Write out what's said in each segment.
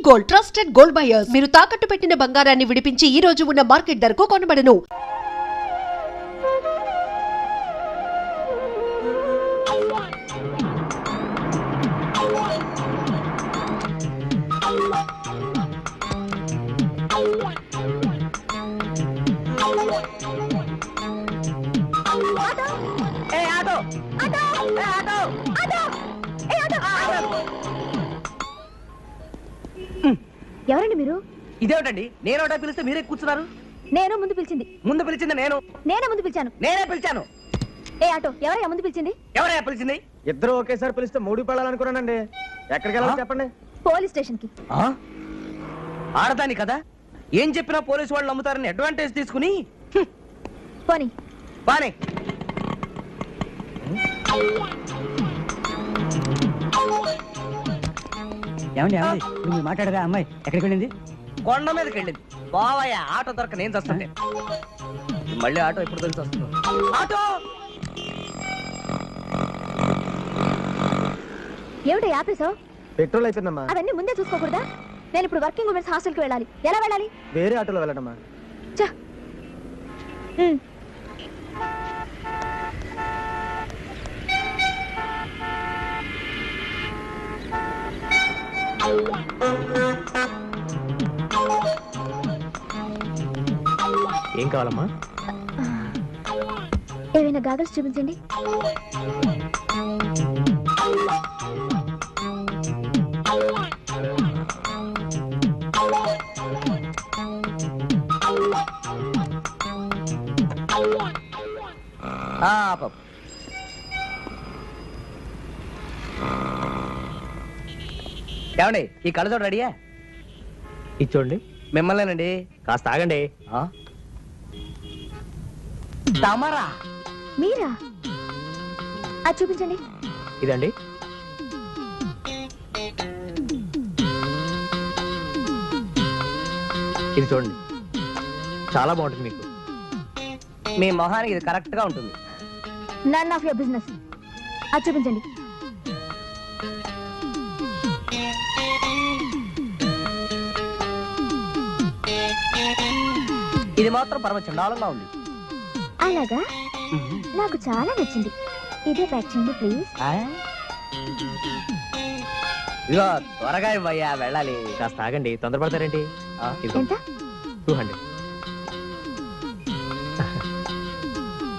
Gold, trusted gold buyers. మీరు తాకట్టు పెట్టిన బంగారాన్ని విడిపించి ఈ రోజు ఉన్న మార్కెట్ ధరకు కొనబడను. ఎవరండి మీరు? ఇదేమిటండి నేను ఒకటే పిలిస్తే మీరే కూర్చున్నారు? నేను ముందు పిలిచింది. ముందు పిలిచింది నేనే ముందు పిలిచాను. నేనే పిలిచాను. ఏ ఆటో, ఎవరయ్యా ముందు పిలిచింది? ఎవరయ్యా పిలిచింది? ఇద్దరు ఒకేసారి పిలిస్తే మూడు పెళ్ళాలనుకున్నానండి. ఎక్కడికి వెళ్ళాలి చెప్పండి? పోలీస్ స్టేషన్ కి. ఆడదాని కదా, ఏం చెప్పినా పోలీసు వాళ్ళు నమ్ముతారని అడ్వాంటేజ్ తీసుకుని పోనీ బానే. ఏమండి మీరు మాట్లాడగా అమ్మాయి ఎక్కడికి వెళ్ళింది? కొండ మీదకి వెళ్ళింది. బావయ్య ఆటో దొరక నేను చస్తుంటే మళ్ళీ ఆటో ఎప్పుడు తెలిసి వస్తుందో. ఆటో ఏమిటో ఆపేసావు? పెట్రోల్ అయిపోయిందమ్మా. అవన్నీ ముందే చూసుకోకూడదా? నేను ఇప్పుడు వర్కింగ్ ఉమెన్స్ హాస్టల్ కి వెళ్ళాలి. ఎలా వెళ్ళాలి? వేరే ఆటోలో వెళ్ళడమ్మా. ఏం కావాలమ్మా? ఏమైనా గాగల్స్ చూపించండి. ఏమండి ఈ కళ్ళజోడు రెడీయా? ఇచ్చోండి. మిమ్మల్నేనండి. కాస్త ఆగండి. తమరా? మీరా? అది చూపించండి. ఇదండి. ఇది చూడండి, చాలా బాగుంటుంది మీకు. మీ మొహానికి ఇది కరెక్ట్ గా ఉంటుంది. None of your business. అది చూపించండి. ఇది మాత్రం పరమ చండాలంగా ఉంది. అలాగా? నాకు చాలా నచ్చింది. ఇదే ప్యాక్ చేయండి ప్లీజ్. ఇదిగో త్వరగా ఇవ్వయ్యా, వెళ్ళాలి. కాస్త ఆగండి, తొందరపడతారేంటి? ఎంత? 200.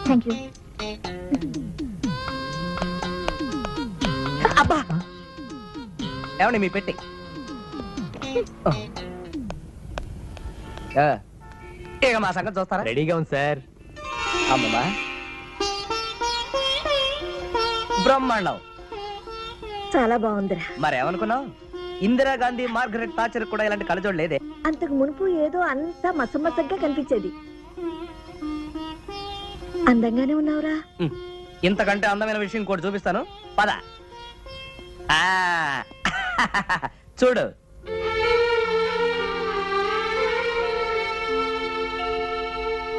Thank you. అబ్బా ఏమండి మీ పెట్టి ఇక మా సంగతి చూస్తారా? రెడీగా ఉంది సార్. అమ్మమ్మా బ్రహ్మాండం. చాలా బాగుందిరా. మరేమనుకున్నావు? ఇందిరాగాంధీ, మార్గరెట్ థాచర్ కూడా ఇలాంటి కళ్ళజోడు లేదే. అంతకు మునుపు ఏదో అంతా మసమసగ్గా కనిపించేది. అందంగానే ఉన్నావురా. ఇంతకంటే అందమైన విషయం కూడా చూపిస్తాను, పద. చూడు.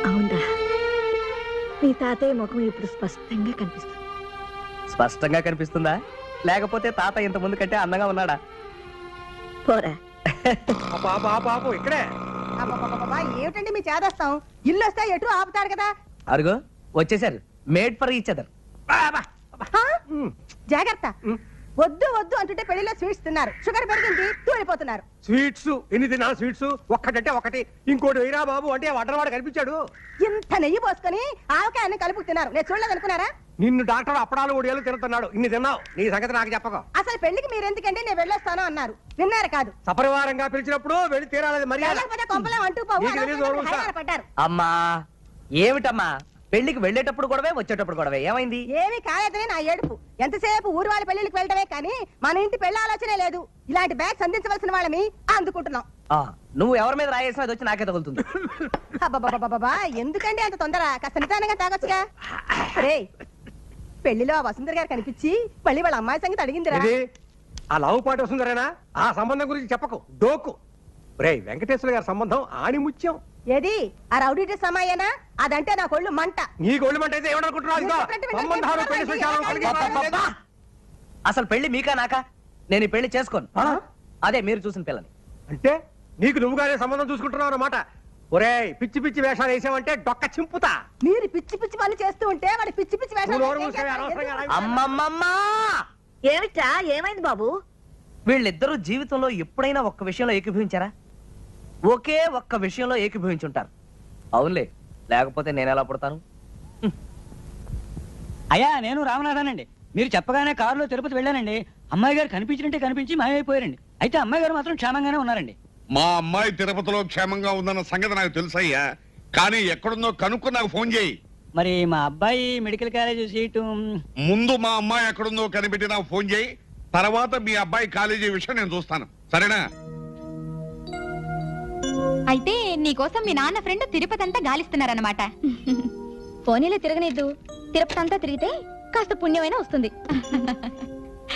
అవునరా, మీ తాతయ్య ముఖం ఇప్పుడు స్పష్టంగా కనిపిస్తుంది. స్పష్టంగా కనిపిస్తుందా? లేకపోతే తాత ఇంత ముందు కంటే అందంగా ఉన్నాడా? పోరా. ఇక్కడే ఏమిటండి మీ చేదస్తాం? ఇల్లు వస్తే ఎటు ఆపుతాడు కదా. అరుగో వచ్చేసారు. Made for each other. జాగ్రత్త. వద్దు వద్దు అంటుంటే పెళ్లిలో స్వీట్స్ తిన్నారు. షుగర్ పెరిగింది, తూలిపోతున్నారు. స్వీట్స్ ఎన్ని తిన్నా స్వీట్స్ ఒక్కటంటే ఒకటి, ఇంకోటి వైరా బాబు అంటే వడ్డరవాడు కనిపించాడు. ఇంత నెయ్యి పోసుకొని ఆవకాయన్ని కలుపుకు తిన్నారు. నేను చూడలేదు అనుకున్నారా? నిన్ను డాక్టర్ అప్పడాలు ఒడియాలు తిరుగుతున్నాడు. ఇన్ని తిన్నావు, నీ సంగతి నాకు చెప్పక. అసలు పెళ్లికి మీరెందుకండి, నేను వెళ్ళొస్తాను అన్నారు. విన్నారు కాదు? సపరివారంగా పిలిచినప్పుడు వెళ్ళి తీరాలి మర్యాద. లేకపోతే కొంపలే అంటూ పోవు. నీకు తెలీదు, అనవసరంగా హైరాణ పడ్డారు. అమ్మా ఏమిటమ్మా, పెళ్లికి వెళ్ళేటప్పుడు గొడవే, వచ్చేటప్పుడు గొడవే, ఏమైంది? ఏమీ కాలేదని నా ఏడుపు. ఎంతసేపు ఊరు వాళ్ళ పెళ్లికి వెళ్ళడమే కానీ మన ఇంటి పెళ్లి ఆలోచనే లేదు. ఇలాంటి బ్యాగ్స్ అందించవలసిన వాళ్ళని అందుకుంటున్నాం. నువ్వు ఎవరి మీద రాయేసినా అది వచ్చి నాకే తగులుతుంది. అబ్బబ్బబ్బబ్బా, ఎందుకండి అంత తొందర? కాస్త నిదానంగా తాగొచ్చుగా. రే, పెళ్లిలో వసుంధర గారు కనిపించి మళ్ళీ వాళ్ళ అమ్మాయి సంగతి అడిగిందిరా. ఆ లవ్ పాట వస్తుందరేనా? ఆ సంబంధం గురించి చెప్పకు, డోకు. రే, వెంకటేశ్వర గారి సంబంధం ఆణిముత్యం. ఏది ఆ రౌడీ సమాయేనా? అదంటే నా కొళ్ళు మంట. నీ గోళ్ళు మంట అయితే అసలు పెళ్లి మీకా నాకా? నేను ఈ పెళ్లి చేసుకోను. అదే మీరు చూసిన పిల్లని. అంటే నీకు నువ్వుగానే సంబంధం చూసుకుంటున్నావు అన్నమాట. ఒరేయ్, పిచ్చి పిచ్చి వేషాలు వేసావంటే డొక్క చింపుతా. మీరు పిచ్చి పిచ్చి పనులు చేస్తూ ఉంటే వాడి పిచ్చి పిచ్చి నువ్వు వేషాలు నోరు ఏం మూసుకొని చేస్తాడు? అనవసరంగా ఎందుకు? రాయి. అమ్మమ్మమ్మా ఏమిటా ఏమైంది బాబు? వీళ్ళిద్దరూ జీవితంలో ఎప్పుడైనా ఒక్క విషయంలో ఏకీభవించారా? ఒకే ఒక్క విషయంలో ఏకీభవించుంటారు. అవునులే, లేకపోతే నేను ఎలా పుడతాను? అయ్యా నేను రామనాథానండి. మీరు చెప్పగానే కారులో తిరుపతి వెళ్ళానండి. అమ్మాయి గారు కనిపించినట్టే కనిపించి మాయమైపోయారండి. అయితే అమ్మాయి గారు మాత్రం క్షేమంగానే ఉన్నారండి. మా అమ్మాయి తిరుపతిలో క్షేమంగా ఉందన్న సంగతి నాకు తెలుసయ్యా, కానీ ఎక్కడుందో కనుక్కు నాకు ఫోన్ చేయి. మరి మా అబ్బాయి మెడికల్ కాలేజ్ సీటు ముందు మా అమ్మాయి ఎక్కడుందో కనిపెట్టి నాకు ఫోన్ చేయి. తర్వాత మీ అబ్బాయి కాలేజీ విషయం నేను చూస్తాను, సరేనా? అయితే నీకోసం మీ నాన్న ఫ్రెండ్ తిరుపతి అంతా గాలిస్తున్నారన్నమాట. పోనీలో తిరగనిద్దు. తిరుపతి అంతా తిరిగితే కాస్త పుణ్యమైనా వస్తుంది.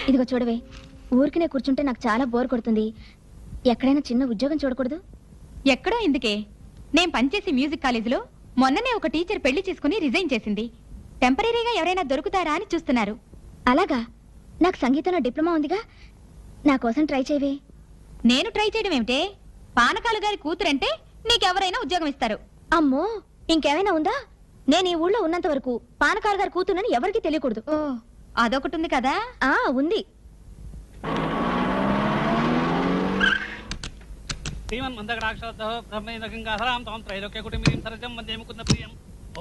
ఇదిగో చూడవే, ఊరికినే కూర్చుంటే నాకు చాలా బోర్ కొడుతుంది. ఎక్కడైనా చిన్న ఉద్యోగం చూడకూడదు? ఎక్కడో ఎందుకే, నేను పనిచేసే మ్యూజిక్ కాలేజీలో మొన్ననే ఒక టీచర్ పెళ్లి చేసుకుని రిజైన్ చేసింది. టెంపరీగా ఎవరైనా దొరుకుతారా అని చూస్తున్నారు. అలాగా? నాకు సంగీతంలో డిప్లొమా ఉందిగా, నా కోసం ట్రై చేయవే. నేను ట్రై చేయడం ఏమిటే, పానకాలు గారి కూతురంటే నీకెవరైనా ఉద్యోగం ఇస్తారు. అమ్మో, ఇంకేమైనా ఉందా? నేను ఈ ఊళ్ళో ఉన్నంత వరకు పానకారు గారు కూతునని ఎవరికీ తెలియకూడదు. ఓ, అదొకటి ఉంది కదా. ఆ ఉంది.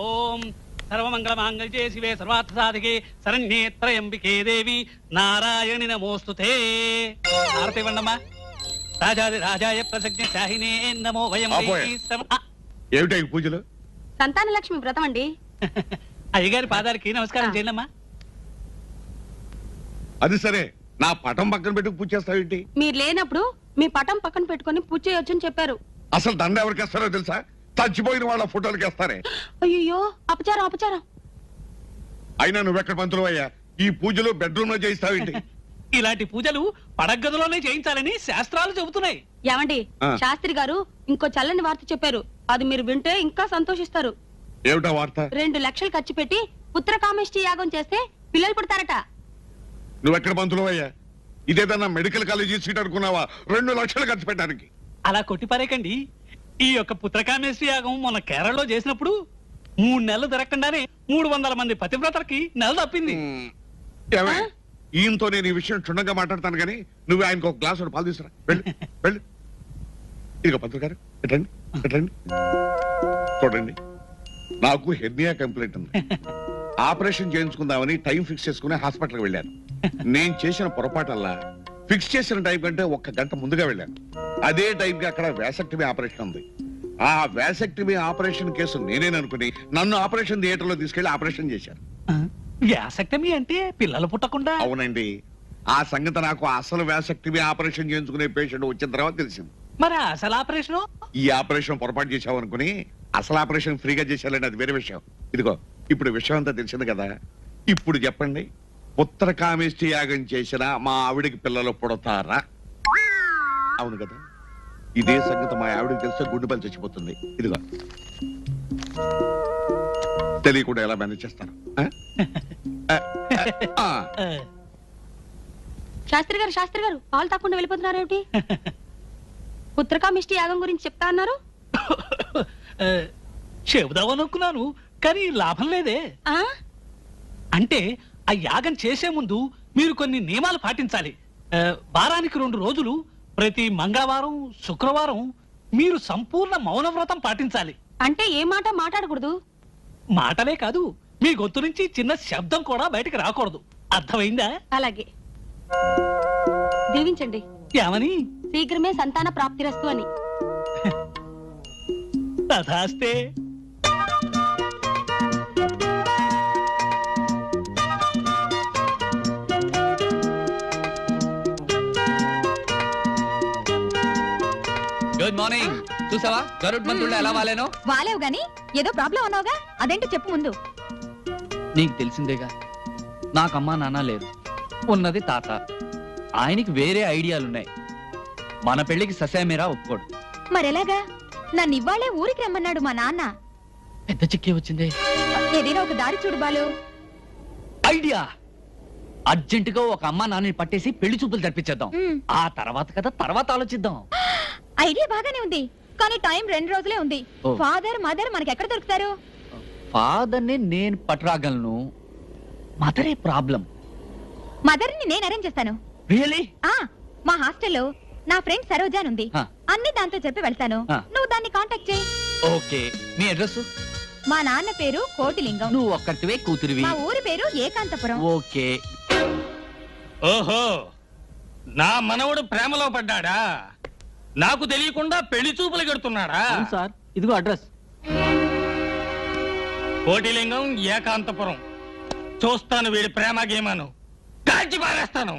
ఓం సర్వమంగళమాంగళ్యే శివే సర్వార్థసాధికే శరణ్యే త్రయంబికే దేవి నారాయణి నమోస్తుతే. ఆరతి వండమ్మా. రాజాది రాజాయ ప్రసజ్ఞ శాహినే నమో వయం. ఏమిటా ఈ పూజలు? సంతాన లక్ష్మి వ్రతం అండి. అయ్యగారి పాదాలకి నమస్కారం చేయండమ్మా. అది సరే, నా పటం పక్కన పెట్టుకు పూజ చేస్తావేంటి? మీరు లేనప్పుడు మీ పటం పక్కన పెట్టుకుని పూజ చేయొచ్చని చెప్పారు. అసలు దండ ఎవరికి వేస్తారో తెలుసా? చచ్చిపోయిన వాళ్ళ ఫోటోలకి వేస్తారే. అయ్యో, అపచారం అపచారం. అయినా నువ్వెక్కడ పంతులు అయ్యా, ఈ పూజలు బెడ్రూమ్ లో చేయిస్తావేంటి? ఇలాంటి పూజలు పడగదిలోనే చేయించాలని శాస్త్రాలు చెబుతున్నాయి. ఏమండి, శాస్త్రి గారు ఇంకో చల్లని వార్త చెప్పారు. అది మీరు వింటే ఇంకా సంతోషిస్తారు. ఏమిటా వార్త? 2 లక్షలు ఖర్చు పెట్టి పుత్రకామేష్టి యాగం చేస్తే పిల్లలు పుడతారట. నువ్వెక్కడ పంతులు అయ్యా? ఇదేదన్నా మెడికల్ కాలేజీ సీట్ అనుకున్నావా 2 లక్షలు ఖర్చు పెట్టడానికి? అలా కొట్టిపారేకండి. ఈ యొక్క పుత్రకామేశ్వరి యాగం మన కేరళలో చేసినప్పుడు 3 నెలలు దొరకకుండానే 300 మంది పతివ్రతలకి నెల తప్పింది. ఏమే, ఈయంతో నేను ఈ విషయం క్షుణ్ణంగా మాట్లాడతాను కానీ నువ్వు ఆయనకు ఒక గ్లాసు పాలు తీసుకురా. వెళ్ళు వెళ్ళు. ఇదిగో పంతులు గారు, ఎట్టండి ఎట్టండి. చూడండి, నాకు హెర్నియా కంప్లైంట్ ఉంది. ఆపరేషన్ చేయించుకుందామని టైం ఫిక్స్ చేసుకుని హాస్పిటల్కి వెళ్ళాను. నేను చేసిన పొరపాటల్లా ఫిక్స్ చేసిన టైం కంటే 1 గంట ముందుగా వెళ్ళాను. అదే టైంకి అక్కడ వ్యాసెక్టమీ ఆపరేషన్ ఉంది. ఆ వ్యాసెక్టమీ ఆపరేషన్ కేసు నేనేననుకుని నన్ను ఆపరేషన్ థియేటర్ లో తీసుకెళ్లి ఆపరేషన్ చేశారు. వ్యాసక్టమీ అంటే పిల్లలు పుట్టకుండా? అవునండి. ఆ సంగతి నాకు అసలు వ్యాసెక్టమీ ఆపరేషన్ చేయించుకునే పేషెంట్ వచ్చిన తర్వాత తెలిసింది. మరి అసలు ఆపరేషన్? ఈ ఆపరేషన్ పొరపాటు చేశావు అనుకుని అసలు ఆపరేషన్ ఫ్రీగా చేశారండి, అది వేరే విషయం. ఇదిగో ఇప్పుడు విషయం అంతా తెలిసింది కదా. ఇప్పుడు చెప్పండి, పుత్రకామేష్టి యాగం చేసిన మా ఆవిడికి పిల్లలు పుడతారా? అవును కదా. ఇదే సంగతి మా ఆవిడకి తెలిస్తే గుండెపల్లి చచ్చిపోతుంది. ఇదిగో తెలియకుండా ఎలా మేనేజ్ చేస్తాను? శాస్త్రి గారు పాలు తాకుండా వెళ్ళిపోతున్నారేమిటి? పుత్రకామేష్టి యాగం గురించి చెప్తా అన్నారు. చెబుదామనుకున్నాను కానీ లాభం లేదే. అంటే ఆ యాగం చేసే ముందు మీరు కొన్ని నియమాలు పాటించాలి. వారానికి 2 రోజులు ప్రతి మంగళవారం శుక్రవారం మీరు సంపూర్ణ మౌనవ్రతం పాటించాలి. అంటే ఏ మాట మాట్లాడకూడదు? మాటలే కాదు, మీ గొంతు నుంచి చిన్న శబ్దం కూడా బయటకు రాకూడదు. అర్థమైందా? అలాగే. దీవించండి. ఏమని? శీఘ్రమే సంతాన ప్రాప్తిరస్తు అని. తథాస్తే. Good morning. చూసావా గరుడ్ మంత్రుల్లో ఎలా వాలేనో? వాలేవు గాని ఏదో ప్రాబ్లం అన్నావుగా, అదేంటో చెప్పు ముందు. నీకు తెలిసిందేగా, నాకమ్మా నాన్న లేరు, ఉన్నది తాత. ఆయనకి వేరే ఐడియాలున్నాయి. మన పెళ్లికి ససేమేరా ఒప్పుకోడు. మరెలాగా? నన్ను ఇవ్వాలే ఊరికి రమ్మన్నాడు మా నాన్న. పెద్ద చిక్కే వచ్చిందే. ఏదైనా ఒక దారి చూడు బాలు. ఐడియా! అర్జెంటుగా ఒక అమ్మా నాన్నని పట్టేసి పెళ్లి చూపులు జరిపించేద్దాం. ఆ తర్వాత కదా తర్వాత ఆలోచిద్దాం. ఐడియా బాగానే ఉంది, కానీ టైం 2 రోజులే ఉంది. ఓ. ఫాదర్ మదర్ మనకి ఎక్కడ దొరుకుతారు? ఫాదర్ని నేను పట్టురాగలను, మదరే ప్రాబ్లం. మదర్ ని నేను అరేంజ్ చేస్తాను. రియలీ? ఆ మా హాస్టల్లో నా ఫ్రెండ్ సరోజా అని ఉంది. ఆ. అన్ని దాంతో చెప్పి వెళ్తాను. ఆ. నువ్వు దాన్ని కాంటాక్ట్ చేయి. ఓకే, నీ అడ్రస్? మా నాన్న పేరు కోటిలింగం. నువ్వు ఒక్కటివే కూతురివి. మా ఊరి పేరు ఏకాంతపురం. ఓకే. ఓహో, నా మనవడు ప్రేమలో పడ్డాడా? నాకు తెలియకుండా పెళ్లి చూపులు కడుతున్నాడా? సార్, ఇదిగో అడ్రస్. కోటిలింగం, ఏకాంతపురం. చూస్తాను వీడి ప్రేమ గేమాను, కాల్చి పారేస్తాను.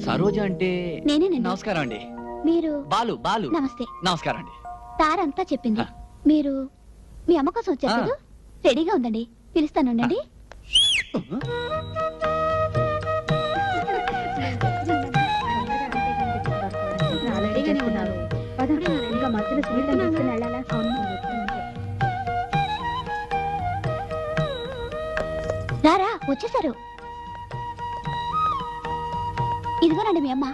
సరోజ అంటే? నేనేనండి. నమస్కారం అండి. మీరు? బాలు. బాలు. నమస్తే. నమస్కారం అండి. తారంతా చెప్పింది. ఆ. మీరు మీ అమ్మ కోసం వచ్చారు ఆ. కదా? రెడీగా ఉందండి, పిలుస్తానుండండి. రారా, వచ్చేసారు. ఇదిగోనండి మీ అమ్మ.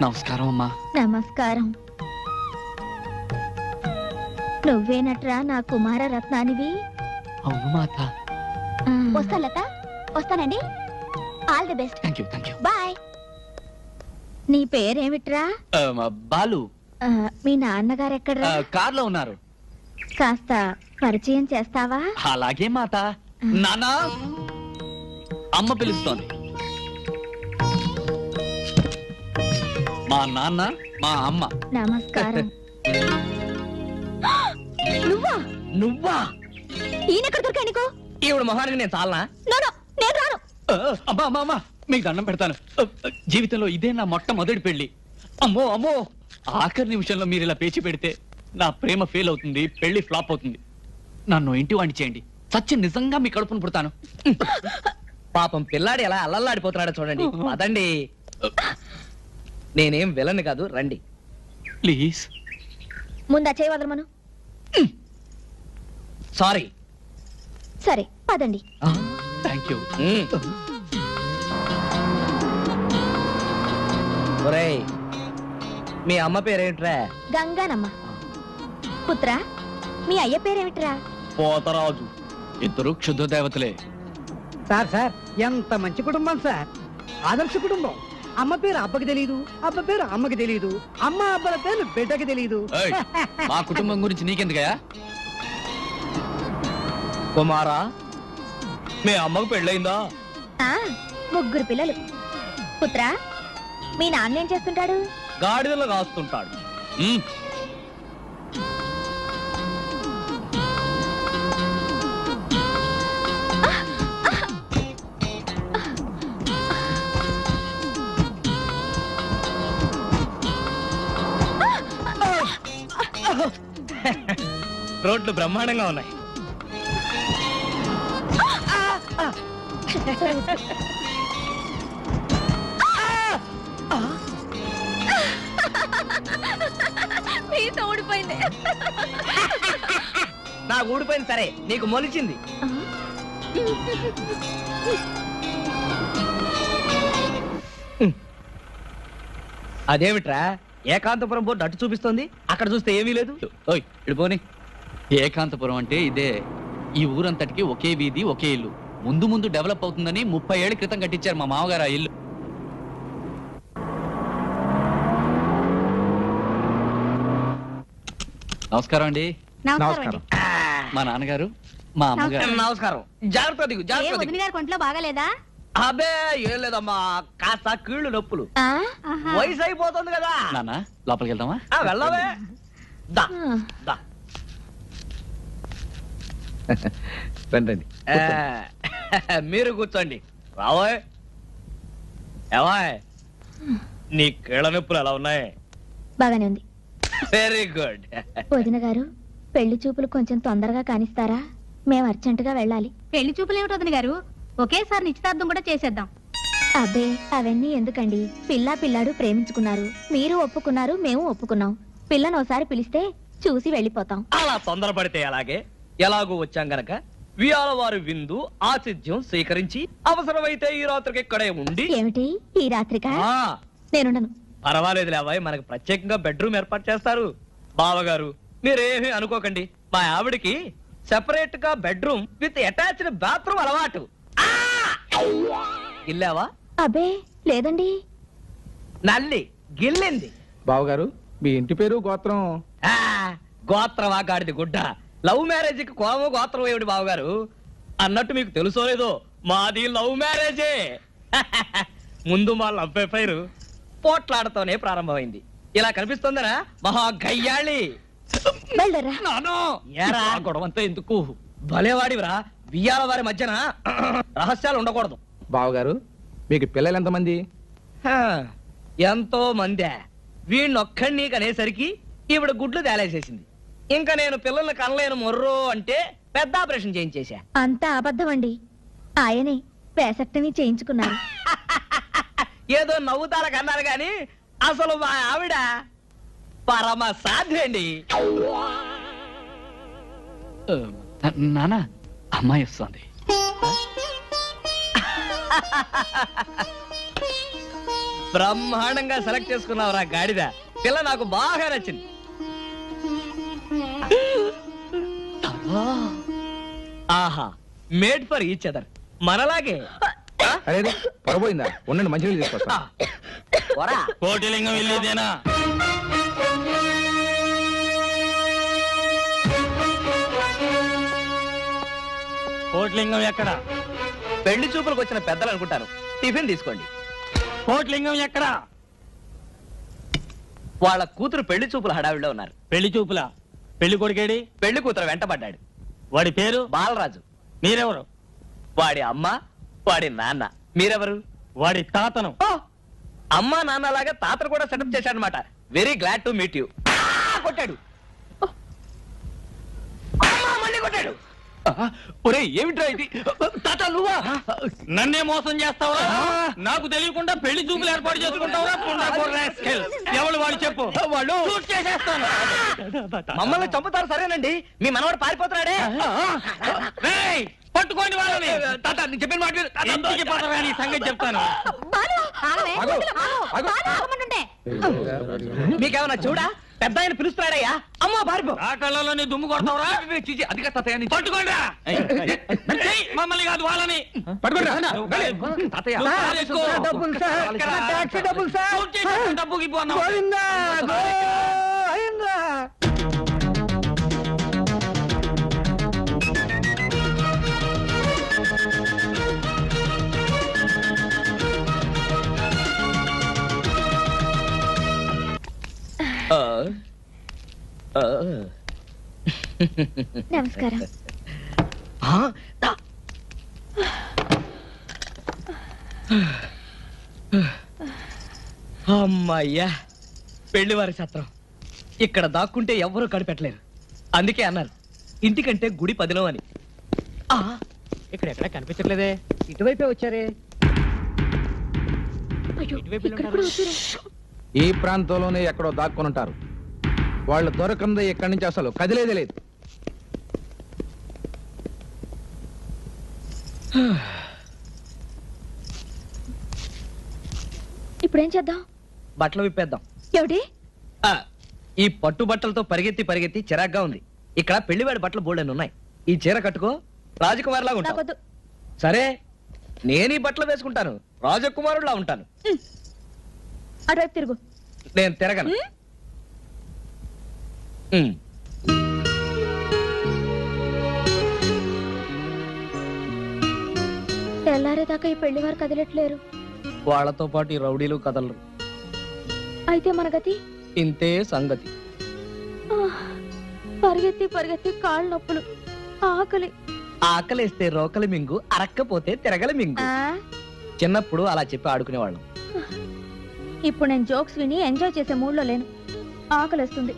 నమస్కారం అమ్మా. నమస్కారం. నువ్వేనట్రా నా కుమార రత్నానివి? అవును మాత. వస్తా లత, వస్తానండి. All the best. Thank you. Bye. నీ పేరేమిట్రా? బాలు. మీ నాన్నగారు ఎక్కడ్రా? కార్లో ఉన్నారు. కాస్త పరిచయం చేస్తావా? అలాగే మాత. నానా, అమ్మ పిలుస్తోంది. మా నాన్న, మా అమ్మ. నమస్కారం. నువ్వా? నువ్వా? ఈయనెక్కడ దొరికా నీకు? ఈవిడ మొహానికి నేను చాలనా? నేను రాను. అమ్మా అమ్మా అమ్మా, మీకు దండం పెడతాను. జీవితంలో ఇదే నా మొట్టమొదటి పెళ్లి. అమ్మో అమ్మో, ఆఖరి నిమిషంలో మీరు ఇలా పేచి పెడితే నా ప్రేమ ఫెయిల్ అవుతుంది, పెళ్లి ఫ్లాప్ అవుతుంది. నన్ను ఇంటి వాణ్ణి చేయండి, సత్యం నిజంగా మీ కడుపును పుడతాను. పాపం పిల్లాడు ఎలా అల్లల్లాడిపోతున్నాడో చూడండి. అదండి, నేనేం విలను కాదు, రండి. ప్లీజ్. ముందా చేయి వదలమను. సారీ. సరే పదండి. Thank you. ఒరేయ్, మీ అమ్మ పేరేంట్రా? గంగానమ్మ. పుత్ర, మీ అయ్య పేరేమిట్రా? పోతరాజు. ఇద్దరు క్షుద్ర దేవతలే. సార్ ఎంత మంచి కుటుంబం సార్. ఆదర్శ కుటుంబం. అమ్మ పేరు అబ్బకి తెలియదు, అబ్బ పేరు అమ్మకి తెలియదు, అమ్మ అబ్బల పేరు బిడ్డకి తెలియదు. ఏయ్, మా కుటుంబం గురించి నీకెందుకయ్యా? కుమారా, మీ అమ్మకు పెళ్ళయిందా? 3 పిల్లలు. పుత్ర, మీ నాన్న ఏం చేస్తుంటాడు? గాడిదలు కాస్తుంటాడు. రోడ్లు బ్రహ్మాండంగా ఉన్నాయి. ఊడిపోయింది. నాకు ఊడిపోయింది సరే, నీకు మొలిచింది. అదేమిట్రా, ఏకాంతపురం బోర్డు అటు చూపిస్తోంది, అక్కడ చూస్తే ఏమీ లేదు. ఓయ్ ఇడిపోని. ఏకాంతపురం అంటే ఇదే. ఈ ఊరంతటికి ఒకే వీధి, ఒకే ఇల్లు. ముందు ముందు డెవలప్ అవుతుందని 30 ఏళ్ల క్రితం కట్టించారు మా మామగారు ఆ ఇల్లు. నమస్కారం అండి. నమస్కారం. మా నాన్నగారు, మా అమ్మగారు. నమస్కారం. జాగ్రత్త దిగు, జాగ్రత్త దిగు. గారి కొంట్లో బాగాలేదా? అబే ఏం లేదమ్మా, కాస్త కీళ్లు నొప్పులు. వయసు అయిపోతుంది కదా. నాన్న, లోపలికి వెళ్దామా? వెళ్ళవే. దా, దా. రండి. మీరు కూర్చోండి. రావోయ్. ఏవాయ్, నీ కీళ్ళ నొప్పులు ఎలా ఉన్నాయి? బాగానే ఉంది. Very good. వదిన గారు, పెళ్లి చూపులు కొంచెం తొందరగా కానిస్తారా? మేము అర్జెంటుగా వెళ్ళాలి. పెళ్లి చూపులు ఏమిటి వదిన గారు, ఒకేసారి నిశ్చితార్థం కూడా చేసేద్దాం. అబ్బే, అవన్నీ ఎందుకండి? పిల్లాడు ప్రేమించుకున్నారు, మీరు ఒప్పుకున్నారు, మేము ఒప్పుకున్నాం. పిల్లను ఒకసారి పిలిస్తే చూసి వెళ్ళిపోతాం. అలా తొందరపడితే అలాగే. ఎలాగో వచ్చాం గనక వియాల వారి విందు ఆతిథ్యం స్వీకరించి అవసరమైతే ఈ రాత్రికి ఇక్కడే ఉండి ఏమిటి ఈ రాత్రిక ఆ, నేనుండను. పర్వాలేదులే అబ్బాయి, మనకు ప్రత్యేకంగా బెడ్రూమ్ ఏర్పాటు చేస్తారు. బావగారు మీరేమీ అనుకోకండి, మా ఆవిడికి సెపరేట్ గా బెడ్రూమ్ విత్ అటాచ్డ్ బాత్రూమ్ అలవాటు. ఇల్లావా? అబ్బే లేదండి. నల్లి గిల్లింది. బావగారు మీ ఇంటి పేరు గోత్రం? ఆ, గోత్రమా గాడిది గుడ్డ. లవ్ మ్యారేజ్ కి కోమ గోత్రం ఏమిటి బావగారు? అన్నట్టు మీకు తెలుసో లేదో, మాది లవ్ మ్యారేజే. ముందు మా లవ్ అఫైర్ పోట్లాడతోనే ప్రారంభమైంది. ఇలా కనిపిస్తుందనా మహా గయ్యాళి. బయలుదేరా. నానో ఏరా గొడవంతా ఎందుకు? భలేవాడివిరా, బియ్యాల వారి మధ్యన రహస్యాలు ఉండకూడదు. బావగారు మీకు పిల్లలు ఎంతమంది? హా, ఎంతో మందే. వీణ్ణొక్కడిని కనేసరికి ఈవిడ గుడ్లు తేలేసేసింది. ఇంకా నేను పిల్లల్ని కనలేను మొర్రో అంటే పెద్ద ఆపరేషన్ చేయించేశా. అంతా అబద్ధం అండి. ఆయనే వేసక్టమీ చేయించుకున్నారు. ఏదో నవ్వుతాలకు అన్నారు గాని అసలు మా ఆవిడ పరమ సాధ్యండి. నానా అమ్మాయి వస్తుంది. బ్రహ్మాండంగా సెలెక్ట్ చేసుకున్నావురా గాడిద. పిల్ల నాకు బాగా నచ్చింది. ఆహా, మేడ్ ఫర్ ఈచ్ అదర్, మనలాగే. అరే పొరపోయిందా? ఉండండి మంచినీళ్ళు తీసుకొస్తా. పోరా. కోటిలింగం వెళ్ళేదేనా? కోటిలింగం ఎక్కడ? పెళ్లి చూపులకు వచ్చిన పెద్దలు అనుకుంటారు. టిఫిన్ తీసుకోండి. కోటిలింగం ఎక్కడ? వాళ్ళ కూతురు పెళ్లి చూపుల హడావిడిలో ఉన్నారు. పెళ్లి చూపులా? పెళ్లి కొడుకేడి? పెళ్లి కూతురు వెంటబడ్డాడు. వాడి పేరు? బాలరాజు. మీరెవరు? వాడి అమ్మ, వాడి నాన్న. మీరెవరు? వాడి తాతను. అమ్మా నాన్నలాగా తాతను కూడా సెటప్ చేశాడనమాట. Very glad to meet you. కొట్టాడు. అమ్మా, మళ్ళీ కొట్టాడు. ఒరే ఏమిట్రా ఇది? తాత నువ్వా? నన్నే మోసం చేస్తావా? నాకు తెలియకుండా పెళ్లి చూపులు ఏర్పాటు చేసుకుంటావా? ఎవరు వాడు చెప్పు. వాళ్ళు షూట్ చేసేస్తాను. మమ్మల్ని చంపుతారు. సరేనండి, మీ మనవాడు పారిపోతున్నాడే. రేయ్, పట్టుకోండి వాళ్ళని. తాత నేను చెప్పిన మాట విను. ఇంటికి పోతావా నీ సంగతి చెప్తాను. మీకేమన్నా చూడా? పెద్ద ఆయన పిలుస్తున్నాడయ్యా. అమ్మా పారిపో. ఆ కళ్ళలో నీ దుమ్ము కొడతావురా? అదిగా తాతయ్య, పట్టుకోండి. మమ్మల్ని కాదు వాళ్ళని డబ్బుకి పోన్నా. నమస్కారం. అమ్మయ్యా, పెళ్లివారి సత్రం. ఇక్కడ దాక్కుంటే ఎవ్వరూ కనిపెట్టలేరు. అందుకే అన్నారు ఇంటికంటే గుడి పదిలం అని. ఇక్కడెక్కడ కనిపించట్లేదే. ఇటువైపే వచ్చారే. ఈ ప్రాంతంలోనే ఎక్కడో దాక్కుని ఉంటారు. వాళ్ళు దొరకందే ఇక్కడి నుంచి అసలు కదిలేదే లేదు. ఇప్పుడేం చేద్దాం? బట్టలు విప్పేద్దాం. ఏమిటి? ఈ పట్టు బట్టలతో పరిగెత్తి పరిగెత్తి చిరాగ్గా ఉంది. ఇక్కడ పెళ్లివాడి బట్టలు బోల్డెన్ని ఉన్నాయి. ఈ చీర కట్టుకో, రాజకుమారులా ఉంటావు. నాకొద్దు. సరే, నేను ఈ బట్టలు వేసుకుంటాను, రాజకుమారుడులా ఉంటాను. అటువైపు తిరుగు. నేను తిరగను. తెల్లారేదాకా ఈ పెళ్లి వారు కదిలట్లేరు. వాళ్లతో పాటు ఈ రౌడీలు కదలరు. అయితే మన గతి ఇంతే సంగతి. పరిగెత్తి పరిగెత్తి కాళ్ళు నొప్పులు, ఆకలి. ఆకలేస్తే రోకలి మింగు, అరక్కపోతే తిరగలి మింగు. చిన్నప్పుడు అలా చెప్పి ఆడుకునేవాళ్ళం. ఇప్పుడు నేను జోక్స్ విని ఎంజాయ్ చేసే మూడ్ లో లేను. ఆకలిస్తుంది.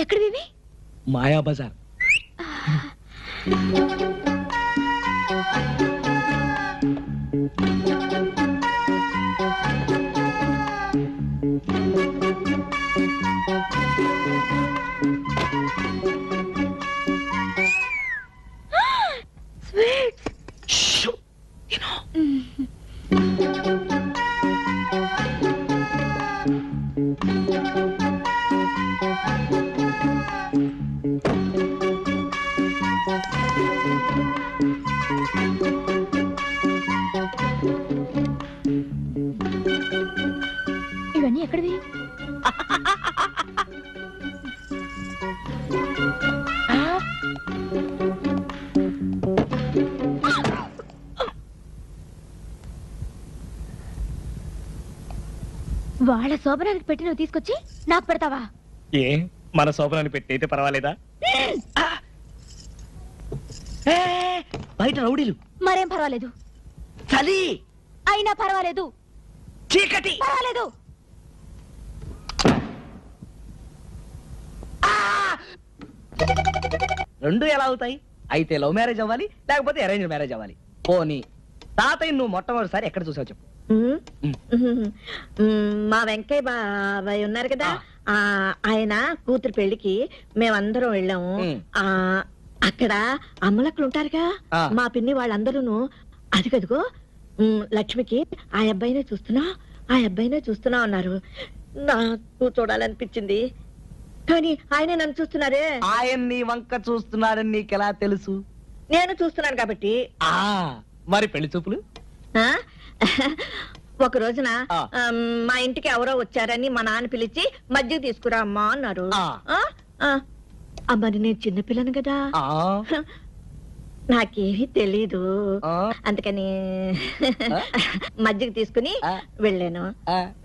ఎక్కడివి ఇవి? మాయా బజార్. ఇవన్నీ ఎక్కడివి? వాళ్ళ శోభనానికి పెట్టి నువ్వు తీసుకొచ్చి నాకు పెడతావా? ఏ మన శోభనాన్ని పెట్టయితే పర్వాలేదా? బయట రౌడీలు. మరేం పర్వాలేదు. చలి అయినా పర్వాలేదు. చీకటి పర్వాలేదు. రెండు ఎలా అవుతాయి? అయితే లవ్ మ్యారేజ్ అవ్వాలి, లేకపోతే అరేంజ్ మ్యారేజ్ అవ్వాలి. పోనీ తాతయ్య నువ్వు మొట్టమొదటిసారి ఎక్కడ చూసావు చెప్పు. మా వెంకయ్య బాబాయ్ ఉన్నారు కదా, ఆయన కూతురు పెళ్లికి మేమందరం వెళ్ళాము. అక్కడ అమ్మలక్కలు ఉంటారుగా, మా పిన్ని వాళ్ళందరూ అదిగదిగో లక్ష్మికి ఆ అబ్బాయినే చూస్తున్నా అన్నారు. నాకు చూడాలనిపించింది, కానీ ఆయనే నన్ను చూస్తున్నారే. ఆయన నీ వంక చూస్తున్నాడని నీకెలా తెలుసు? నేను చూస్తున్నాను కాబట్టి. మరి పెళ్లి చూపులు? ఒక రోజున మా ఇంటికి ఎవరో వచ్చారని మా నాన్న పిలిచి మజ్జిగ తీసుకురా అమ్మా అన్నారు. మరి నేను చిన్నపిల్లను కదా, నాకేమీ తెలీదు. అందుకని మజ్జిగ తీసుకుని వెళ్ళాను.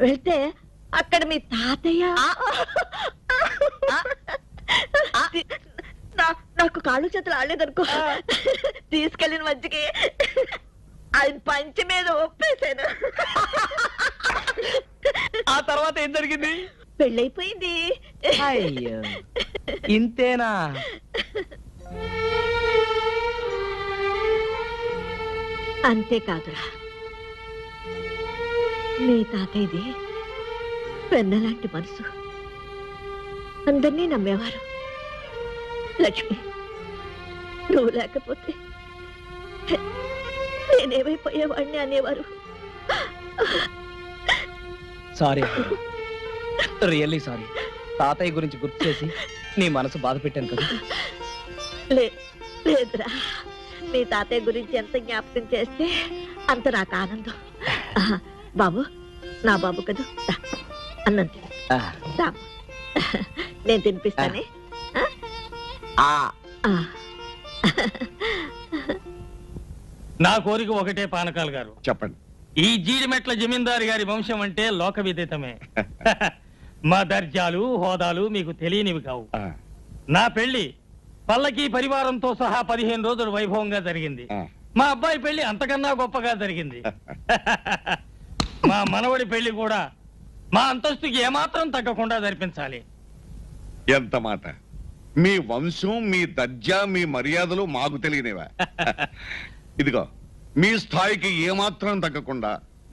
వెళ్తే అక్కడ మీ తాతయ్య నాకు కాళ్ళు చేతులు ఆడలేదనుకో, తీసుకెళ్ళిన మజ్జిగకి ఆయన పంచి మీద ఒప్పేశాను. ఆ తర్వాత ఏం జరిగింది? పెళ్ళైపోయింది. అయ్యో, ఇంతేనా? అంతేకాదురా, మీ తాతయ్యది పెన్నలాంటి మనసు, అందరినీ నమ్మేవారు. లక్ష్మి, నువ్వు లేకపోతే నేనేమైపోయేవాడిని అనేవారు. Sorry, really sorry. తాతయ్య గురించి గుర్తు చేసి నీ మనసు బాధ పెట్టాను కదా. లేదురా, మీ తాతయ్య గురించి ఎంత జ్ఞాపకం చేస్తే అంత నాకు ఆనందం. బాబు, నా బాబు కదా, అన్నం తిను. నేను తినిపిస్తానే. నా కోరిక ఒకటే పానకాలు గారు, చెప్పండి. ఈ జీడిమెట్ల జమీందారు గారి వంశం అంటే లోక విదితమే. మా దర్జాలు హోదాలు మీకు తెలియనివి కావు. నా పెళ్లి పల్లకి పరివారంతో సహా 15 రోజులు వైభవంగా జరిగింది. మా అబ్బాయి పెళ్లి అంతకన్నా గొప్పగా జరిగింది. మా మనవడి పెళ్లి కూడా మా అంతస్తుకి ఏమాత్రం తగ్గకుండా జరిపించాలి. ఎంత మాట! మీ వంశం, మీ దర్జా, మీ మర్యాదలు మాకు తెలియనివా? ఇదిగో, మీ స్థాయికి ఏమాత్రం తగ్గకుండా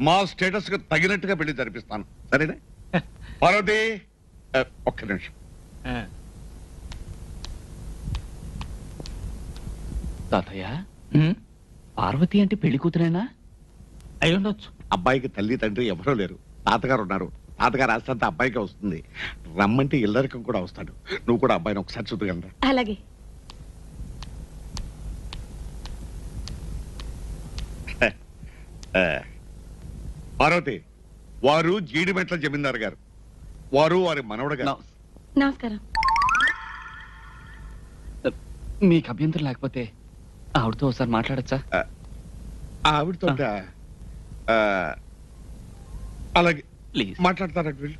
మా స్టేటస్ కు తగినట్టుగా పెళ్లి జరిపిస్తాను, సరేనా? పార్వతి, ఒక్క నిమిషం. తాతయ్య, పార్వతి అంటే పెళ్లి కూతురేనా? అయి ఉండొచ్చు. అబ్బాయికి తల్లి తండ్రి ఎవరూ లేరు, తాతగారు ఉన్నారు. తాతగారు ఆస్తంతా అబ్బాయికే వస్తుంది. రమ్మంటే ఇల్లరికం కూడా వస్తాడు. నువ్వు కూడా అబ్బాయిని ఒకసారి చూడగలరా? అలాగే. పార్వతి, వారు జీడిమెట్ల జమీందారు గారు, వారు వారి మనవడు గారు. నమస్కారం. మీకు అభ్యంతరం లేకపోతే ఆవిడతో ఒకసారి మాట్లాడచ్చా? ఆవిడతో అలాగే ప్లీజ్ మాట్లాడతారట వీళ్ళు.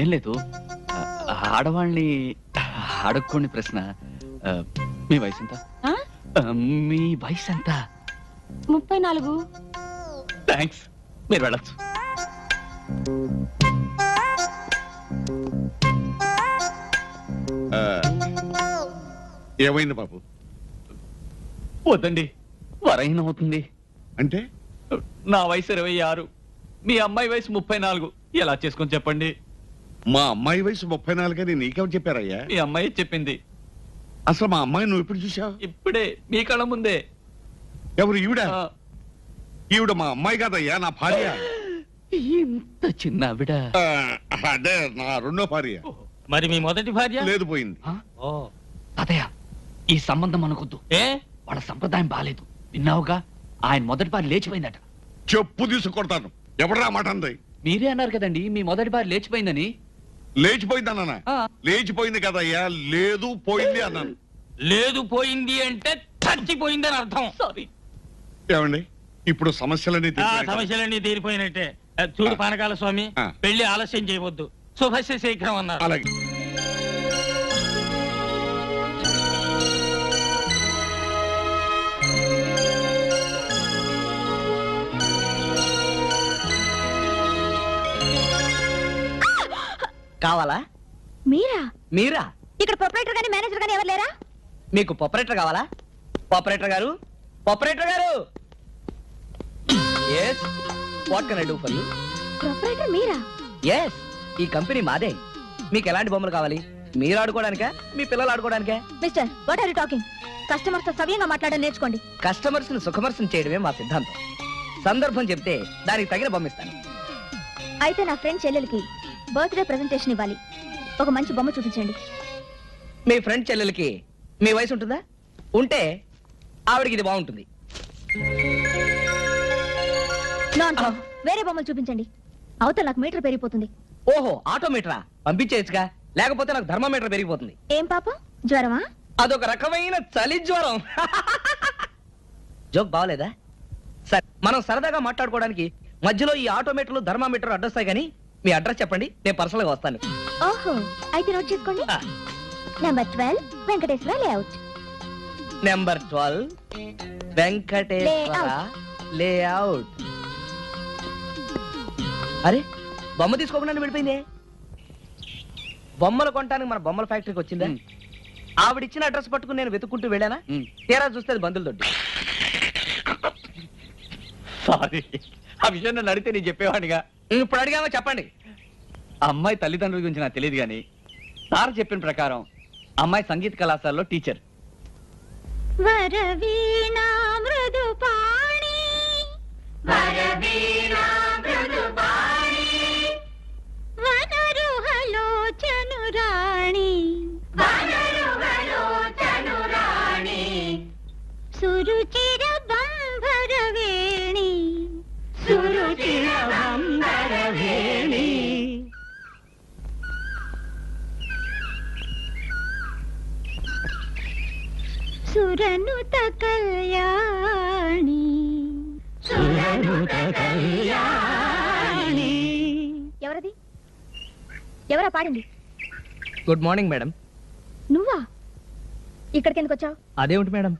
ఏం లేదు, ఆడవాళ్ళని అడుక్కోండి ప్రశ్న. మీ వయసు ఎంత? మీ వయసు ఎంత? 34. థ్యాంక్స్, మీరు వెళ్ళచ్చు. ఏమైంది బాబు? వద్దండి, వరహీనం అవుతుంది. అంటే నా వయసు 26, మీ అమ్మాయి వయసు 34. ఎలా చేసుకొని చెప్పండి? మా అమ్మాయి వయసు 34 అని నీకెవరు చెప్పారయ్యా? మీ అమ్మాయి చెప్పింది. అసలు మా అమ్మాయి నువ్వు ఎప్పుడు చూసావు? ఇప్పుడే మీ కళ్ళ ముందే. ఎవరు ఈవిడ? ఈవిడ మా అమ్మాయి కాదయ్యా, నా భార్య. ఇంత చిన్న ఆవిడ? అదే నా రెండో భార్య. మరి మీ మొదటి భార్య? లేదు, పోయింది. తాతయ్య, ఈ సంబంధం అనుకొద్దు. వాళ్ళ సంప్రదాయం బాలేదు. విన్నావుగా, ఆయన మొదటి భార్య లేచిపోయిందట. చెప్పు తీసుకొడతాను. ఎవడరా మాట అంది? మీరే అన్నారు కదండి మీ మొదటి భార్య లేచిపోయిందని. లేచిపోయిందన్నా? లేచిపోయింది కదయ్యా, లేదు పోయింది అన్నాను. లేదు పోయింది అంటే చచ్చిపోయిందని అర్థం. సారీ. ఏమండి, ఇప్పుడు సమస్యలన్నీ సమస్యలన్నీ తీరిపోయినట్టే. చూడు పానకాల స్వామి, పెళ్లి ఆలస్యం చేయవద్దు, శుభస్య శీఘ్రం అన్నారు. అలాగే. కావాలా? మీరా? ఇక్కడ ప్రొపరేటర్ గాని మేనేజర్ గాని ఎవరు లేరా? మీకు ఆపరేటర్ కావాలా? ఆపరేటర్ గారు, ఆపరేటర్ గారు. yes what can I do for you? Proprietor మీరా? yes, ఈ కంపెనీ మాదే. మీకు ఎలాంటి బొమ్మలు కావాలి? మీరు ఆడుకోవడానికా, మీ పిల్లలు ఆడుకోవడానికా? Mister, what are you talking? Customers తో సవ్యంగా మాట్లాడడం నేర్చుకోండి. కస్టమర్స్ ని సుఖమర్శనం చేయడమే మా సిద్ధాంతం. సందర్భం చెప్తే దానికి తగిన బొమ్మిస్తాను. అయితే నా ఫ్రెండ్ చెల్లెలకి బర్త్డే ప్రెజెంటేషన్ ఇవ్వాలి. ఒక మంచి బొమ్మ చూపించండి. మీ ఫ్రెండ్ చెల్లెలకి మీ వయసు ఉంటుందా? ఉంటే ఆవిడకి ఇది బాగుంటుంది. వేరే బొమ్మలు చూపించండి. అవతల నాకు మీటర్ పెరిగిపోతుంది. ఓహో, ఆటోమీటరా? పంపించేయచ్చుగా, లేకపోతే నాకు థర్మోమీటర్ పెరిగిపోతుంది. ఏం పాప, జ్వరమా? అదొక రకమైన చలి జ్వరం. జోక్ బాగలేదా? సరే, మనం సరదాగా మాట్లాడుకోవడానికి మధ్యలో ఈ ఆటోమీటర్లు థర్మామీటర్ అడ్రస్తాయి, కానీ మీ అడ్రస్ చెప్పండి, నేను పర్సనల్ గా వస్తాను. ఓహో, అయితే నోట్ చేసుకోండి. Number 12 Venkateswara layout. Number 12 Venkateswara layout. అరే, బొమ్మ తీసుకోకుండా వెళ్ళిపోయిందే. బొమ్మలు కొనడానికి మన బొమ్మల ఫ్యాక్టరీకి వచ్చిందా? ఆవిడిచ్చిన అడ్రస్ పట్టుకుని నేను వెతుక్కుంటూ వెళ్ళానా? తీరా చూస్తే అది బంధువుల దొడ్డి. సారీ, ఆ విషయం నన్ను అడిగితే నేను చెప్పేవాడిగా. ఇప్పుడు అడిగామో చెప్పండి. అమ్మాయి తల్లిదండ్రుల గురించి నాకు తెలియదు, కానీ సార్ చెప్పిన ప్రకారం అమ్మాయి సంగీత కళాశాలలో టీచర్. వరవీణా మృదుపాణి, వరవీణా మృదుపాణి, వనరుహలోచనురాణి, వనరుహలోచనురాణి, సురుచిర బంభరవేణి, సురుచిర బంభరవేణి. సురనుత కళ్యాణి, సురనుత కళ్యాణి. ఎవరది? ఎవరా పాడింది? Good morning madam. నువ్వా? ఇక్కడికి ఎందుకు వచ్చావు? అదేమిటి మేడం,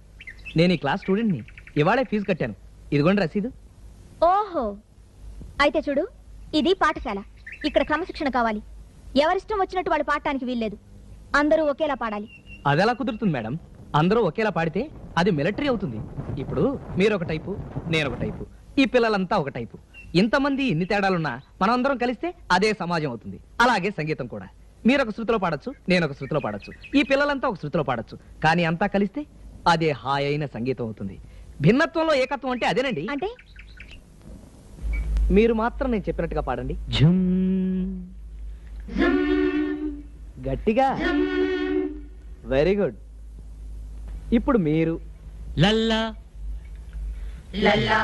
నేను ఈ క్లాస్ స్టూడెంట్ని. ఇవాళే ఫీజు కట్టాను. ఇదిగోండి రసీదు. ఓహో, అయితే చూడు, ఇది పాఠశాల. ఇక్కడ క్రమశిక్షణ కావాలి. ఎవరిష్టం వచ్చినట్టు వాళ్ళు పాడటానికి వీల్లేదు. అందరూ ఒకేలా పాడాలి. అదెలా కుదురుతుంది మేడం? అందరూ ఒకేలా పాడితే అది మిలిటరీ అవుతుంది. ఇప్పుడు మీరు ఒక టైపు, నేను ఒక టైపు, ఈ పిల్లలంతా ఒక టైపు. ఇంతమంది ఇన్ని తేడాలున్నా మనం అందరం కలిస్తే అదే సమాజం అవుతుంది. అలాగే సంగీతం కూడా. మీరు ఒక శృతిలో పాడొచ్చు, నేను ఒక శృతిలో పాడొచ్చు, ఈ పిల్లలంతా ఒక శృతిలో పాడొచ్చు. కానీ అంతా కలిస్తే అదే హాయైన సంగీతం అవుతుంది. భిన్నత్వంలో ఏకత్వం అంటే అదేనండి. అంటే మీరు మాత్రం నేను చెప్పినట్టుగా పాడండి. గట్టిగా. Very good. ఇప్పుడు మీరు లల్లా లల్లా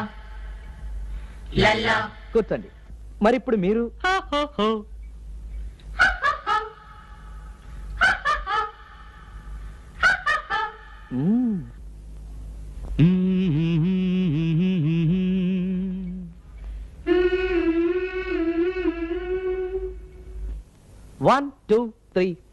లల్లా కూర్చోండి. మరి ఇప్పుడు మీరు 1 2 3